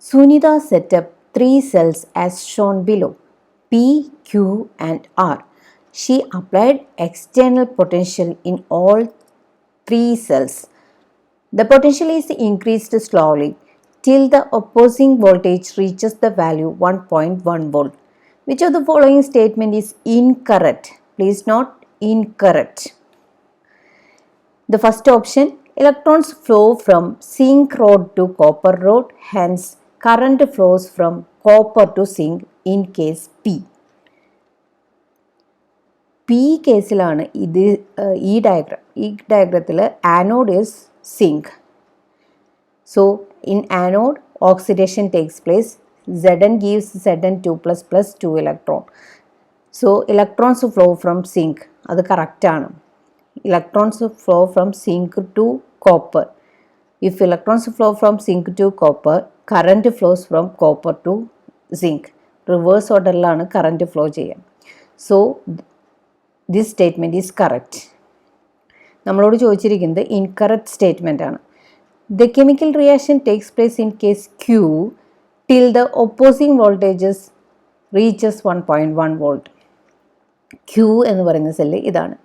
Sunita set up 3 cells as shown below, P, Q and R. She applied external potential in all 3 cells. The potential is increased slowly till the opposing voltage reaches the value 1.1 volt. Which of the following statement is incorrect? Please note incorrect. The first option, electrons flow from zinc rod to copper rod, hence current flows from copper to zinc in case P. P കേസിലാണ് ഇത് ഈ ഡയഗ്രത്തിൽ anode is zinc. So in anode oxidation takes place, Zn gives Zn2 plus 2 electron. So electrons flow from zinc, അത് correct ആണ്. Electrons flow from zinc to copper. If electrons flow from zinc to copper, current flows from copper to zinc. Reverse orderലാണ് current flow ചെയ്യുക. So this statement is correct. നമ്മളോട് ചോദിച്ചിരിക്കുന്നത് incorrect statement ആണ്. The chemical reaction takes place in case Q till the opposing voltages reaches 1.1 volt. Q എന്ന് പറയുന്ന cell ഇതാണ്.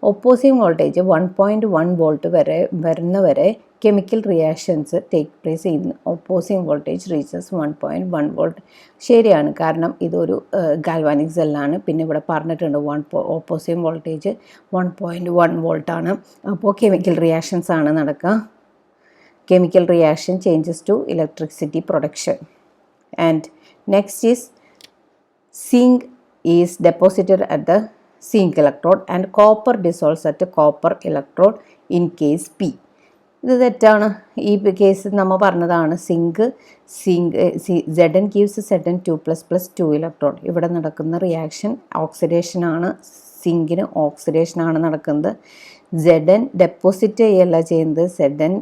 Opposing voltage 1.1 volt വരെ വരുന്നവരെ chemical reactions take place ചെയ്യുന്നു. Opposing voltage reaches 1.1 volt. ശരിയാണ്, കാരണം ഇതൊരു ഗാൽവാനിക് സെല്ലാണ്. പിന്നെ ഇവിടെ പറഞ്ഞിട്ടുണ്ട് ഓപ്പോസിങ് വോൾട്ടേജ് 1.1 വോൾട്ടാണ്. അപ്പോൾ കെമിക്കൽ റിയാക്ഷൻസ് ആണ് നടക്കുക. Chemical reaction changes to electricity production. And next is zinc is deposited at the zinc electrode and copper dissolves at the copper electrode in case P. ഇത് തെറ്റാണ്. ഈ case നമ്മൾ പറഞ്ഞതാണ് zinc Zn gives Zn2 plus 2 electron. ഇവിടെ നടക്കുന്ന reaction ഓക്സിഡേഷനാണ്. സിങ്കിന് ഓക്സിഡേഷനാണ് നടക്കുന്നത്. Zn deposit ചെയ്യല്ല ചെയ്യുന്നത്. Zn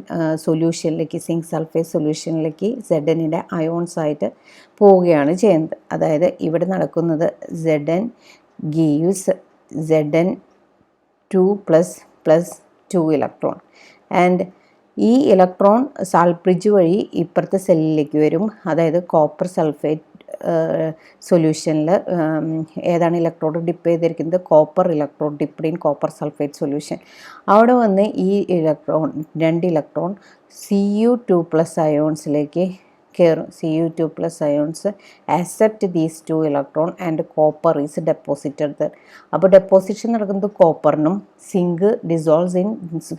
സൊല്യൂഷനിലേക്ക്, സിങ്ക് സൾഫേറ്റ് സൊല്യൂഷനിലേക്ക് Znൻ്റെ അയോൺസ് ആയിട്ട് പോവുകയാണ് ചെയ്യുന്നത്. അതായത് ഇവിടെ നടക്കുന്നത് Zn gives Zn2 plus 2 electron. And ഈ ഇലക്ട്രോൺ സാൾട്ട് ബ്രിഡ്ജ് വഴി ഇപ്പുറത്തെ സെല്ലിലേക്ക് വരും. അതായത് കോപ്പർ സൾഫേറ്റ് സൊല്യൂഷനിൽ ഏതാണ് ഇലക്ട്രോഡ് ഡിപ്പ് ചെയ്തിരിക്കുന്നത്? Copper electrode dipped in copper sulphate solution. അവിടെ വന്ന് ഈ രണ്ട് ഇലക്ട്രോൺ Cu2 പ്ലസ് അയോൺസിലേക്ക് കയറും. Cu2 plus ions accept these 2 electron and copper is deposited there. അപ്പോൾ ഡെപ്പോസിഷൻ നടക്കുന്നത് കോപ്പറിനും, zinc dissolves in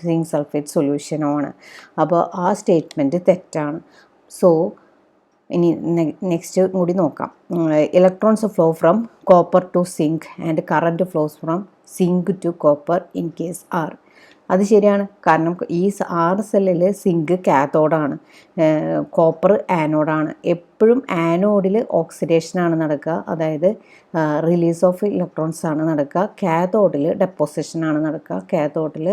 zinc sulphate സൊല്യൂഷനുമാണ്. അപ്പോൾ ആ സ്റ്റേറ്റ്മെൻറ്റ് തെറ്റാണ്. സോ ഇനി നെക്സ്റ്റ് കൂടി നോക്കാം. Electrons flow from copper to zinc and current flows from zinc to copper in case R. അത് ശരിയാണ്, കാരണം ഈ 6 സെല്ലിൽ സിങ്ക് കാത്തോഡാണ്, കോപ്പർ ആനോഡാണ്. എപ്പോഴും ആനോഡിൽ ഓക്സിഡേഷനാണ് നടക്കുക, അതായത് റിലീസ് ഓഫ് ഇലക്ട്രോൺസ് ആണ് നടക്കുക. കാത്തോഡിൽ ഡെപ്പോസിഷനാണ് നടക്കുക, കാത്തോഡിൽ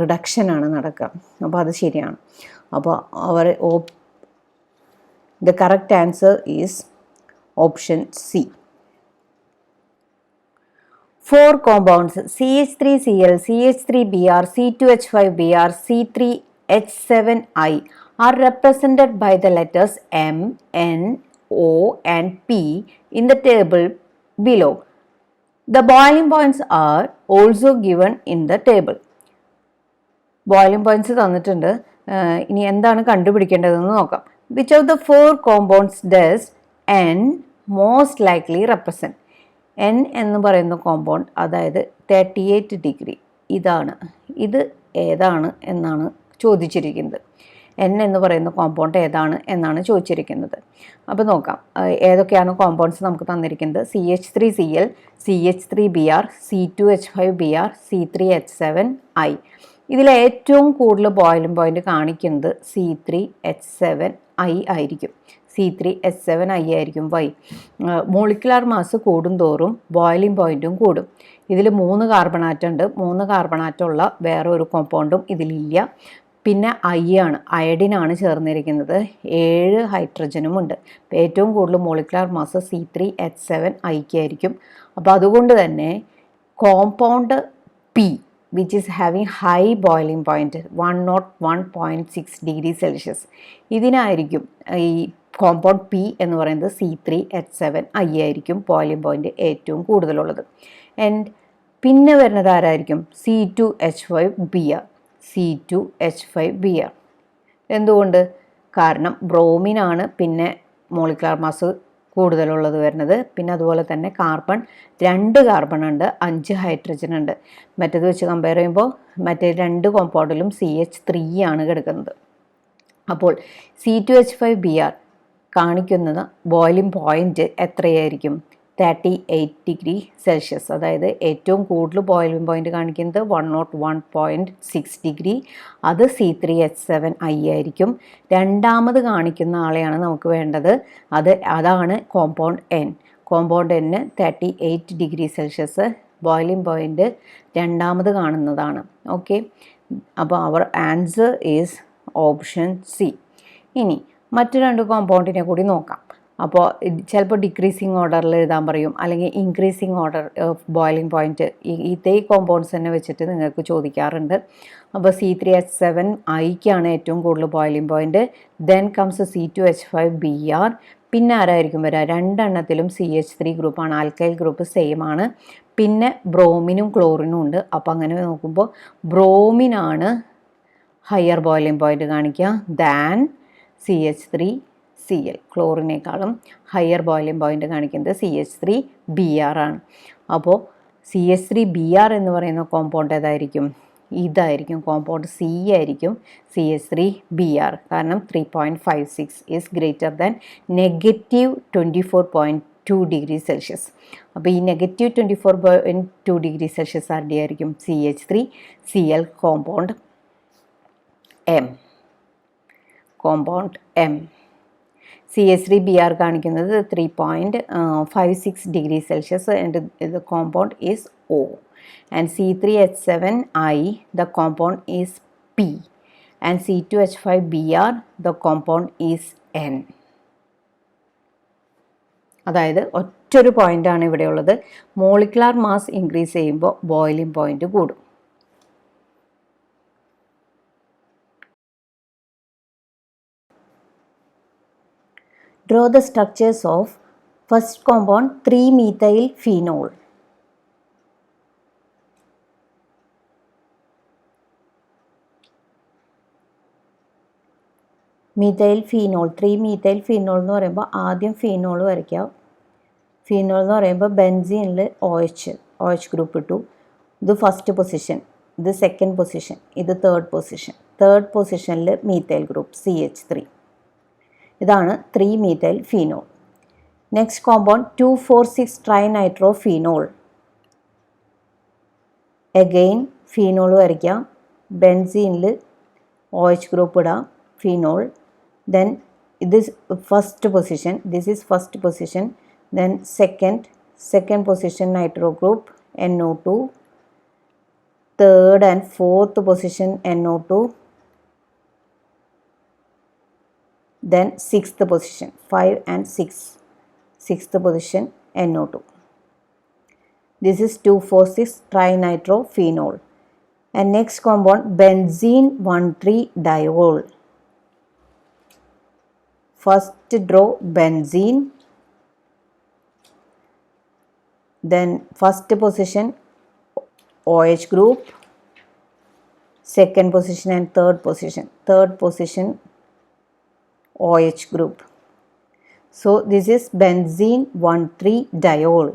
റിഡക്ഷനാണ് നടക്കുക. അപ്പോൾ അത് ശരിയാണ്. അപ്പോൾ the correct answer is option C. 4 compounds CH3Cl, CH3Br, C2H5Br, C3H7I are represented by the letters M, N, O and P in the table below. The boiling points are also given in the table. Boiling points തന്നിട്ടുണ്ട്. ഇനി എന്താണ് കണ്ടുപിടിക്കേണ്ടതെന്ന് നോക്കാം. Which of the 4 compounds does N most likely represent? N എന്ന് പറയുന്ന compound, അതായത് 38 degree, ഇത് ഏതാണ് എന്നാണ് ചോദിച്ചിരിക്കുന്നത്. N എന്ന് പറയുന്ന കോമ്പൗണ്ട് ഏതാണ് എന്നാണ് ചോദിച്ചിരിക്കുന്നത്. അപ്പോൾ നോക്കാം ഏതൊക്കെയാണ് കോമ്പൗണ്ട്സ് നമുക്ക് തന്നിരിക്കുന്നത്. CH3Cl, CH3Br, C2H5Br, C3H7I. ഇതിൽ ഏറ്റവും കൂടുതൽ ബോയിലിംഗ് പോയിന്റ് കാണിക്കുന്നത് C3H7I ആയിരിക്കും. C3H7I ആയിരിക്കും. വൈ? മോളിക്കുലാർ മാസ് കൂടുന്തോറും ബോയിലിംഗ് പോയിൻറ്റും കൂടും. ഇതിൽ 3 കാർബൺ ആറ്റം ഉണ്ട്. 3 കാർബൺ ആറ്റമുള്ള വേറെ ഒരു കോമ്പൗണ്ടും ഇതിലില്ല. പിന്നെ ആണ്, അയഡിനാണ് ചേർന്നിരിക്കുന്നത്. 7 ഹൈഡ്രജനും ഉണ്ട്. ഏറ്റവും കൂടുതൽ മോളിക്കുലാർ മാസ് C3H7I ആയിരിക്കും. അപ്പോൾ അതുകൊണ്ട് തന്നെ compound P which is having high boiling point 101.6 degree Celsius, ഇതിനായിരിക്കും ഈ കോമ്പൗണ്ട് പി എന്ന് പറയുന്നത് C3H7 ആയിരിക്കും ബോയിലിംഗ് പോയിന്റ് ഏറ്റവും കൂടുതലുള്ളത്. ആൻഡ് പിന്നെ വരുന്നത് ആരായിരിക്കും? C2H5Br. C2H5Br എന്തുകൊണ്ട്? കാരണം ബ്രോമിനാണ് പിന്നെ മോളിക്കുലർ മാസ് കൂടുതലുള്ളത് വരുന്നത്. പിന്നെ അതുപോലെ തന്നെ കാർബൺ 2 കാർബൺ ഉണ്ട്, 5 ഹൈഡ്രജൻ ഉണ്ട്. മറ്റേത് വെച്ച് കമ്പയർ ചെയ്യുമ്പോൾ മറ്റേ 2 കോമ്പൗണ്ടിലും CH3 ആണ് കിടക്കുന്നത്. അപ്പോൾ C2H5Br കാണിക്കുന്നത് ബോയിലിംഗ് പോയിന്റ് എത്രയായിരിക്കും? 38°C. അതായത് ഏറ്റവും കൂടുതൽ ബോയിലിംഗ് പോയിന്റ് കാണിക്കുന്നത് 101.6°. അത് C3H7 ആയിരിക്കും. രണ്ടാമത് കാണിക്കുന്ന ആളെയാണ് നമുക്ക് വേണ്ടത്. അതാണ് compound N. Compound N 38°C boiling point രണ്ടാമത് കാണുന്നതാണ്. ഓക്കെ, അപ്പോൾ അവർ ആൻസർ ഈസ് ഓപ്ഷൻ സി. ഇനി മറ്റു 2 കോമ്പൗണ്ടിനെ കൂടി നോക്കാം. അപ്പോൾ ചിലപ്പോൾ ഡിക്രീസിങ് ഓർഡറിൽ എഴുതാൻ പറയും, അല്ലെങ്കിൽ increasing order of boiling point. ഇതേ കോമ്പൗണ്ട്സ് തന്നെ വെച്ചിട്ട് നിങ്ങൾക്ക് ചോദിക്കാറുണ്ട്. അപ്പോൾ C3H7 ഐക്കാണ് ഏറ്റവും കൂടുതൽ boiling point. Then comes C2H5Br. പിന്നെ ആരായിരിക്കും വരിക? 2 എണ്ണത്തിലും CH3 ഗ്രൂപ്പാണ്, ആൽക്കൈൽ ഗ്രൂപ്പ് സെയിം ആണ്. പിന്നെ ബ്രോമിനും ക്ലോറിനും ഉണ്ട്. അപ്പോൾ അങ്ങനെ നോക്കുമ്പോൾ ബ്രോമിനാണ് ഹയർ ബോയിലിംഗ് പോയിൻറ്റ് കാണിക്കുക ദാൻ CH3Cl. ക്ലോറിനേക്കാളും ഹയർ ബോയിലിംഗ് പോയിന്റ് കാണിക്കുന്നത് CH3Br ആണ്. അപ്പോൾ CH3Br എന്ന് പറയുന്ന കോമ്പൗണ്ട് ഏതായിരിക്കും? ഇതായിരിക്കും, കോമ്പൗണ്ട് C ആയിരിക്കും CH3Br. കാരണം 3.56 ഈസ് ഗ്രേറ്റർ ദാൻ -24.2°C. അപ്പോൾ ഈ -24.2°C ആരുടെ ആയിരിക്കും? CH3Cl compound M. Compound M. CH3Br കാണിക്കുന്നത് 3.56°C and the compound is O. And C3H7I, the compound is P. And C2H5Br, the compound is N. അതായത് ഒറ്റൊരു പോയിൻ്റാണ് ഇവിടെ ഉള്ളത്. മോളിക്കുലാർ മാസ് ഇൻക്രീസ് ചെയ്യുമ്പോൾ ബോയിലിംഗ് പോയിന്റ് കൂടും. Draw the structures of first compound 3-methyl phenol. Methyl phenol, 3-methyl phenol എന്ന് പറയുമ്പോൾ ആദ്യം ഫീനോൾ വരയ്ക്കാം. ഫീനോൾ എന്ന് പറയുമ്പോൾ ബെൻസീനിൽ OH ഗ്രൂപ്പ് ഇട്ടു. ഇത് ഫസ്റ്റ് പൊസിഷൻ, ഇത് സെക്കൻഡ് പൊസിഷൻ, ഇത് തേർഡ് പൊസിഷൻ. തേർഡ് പൊസിഷനിൽ മീഥൈൽ ഗ്രൂപ്പ് CH3. ഇതാണ് 3-methyl phenol. Next compound 2,4,6 trinitrophenol. Again phenol വരയ്ക്കാം. ബെൻസീനിൽ OH ഗ്രൂപ്പ് ഇടാം, ഫീനോൾ. ദെൻ ഇത് first position, this is first position. Then second position nitro group NO2. Third and fourth position NO2. Then sixth position, 5 and 6, sixth position NO2. This is 2,4,6 trinitrophenol. And next compound benzene 1,3-diol. First draw benzene, then first position OH group, second position and third position OH group. So this is benzene 1,3-diol.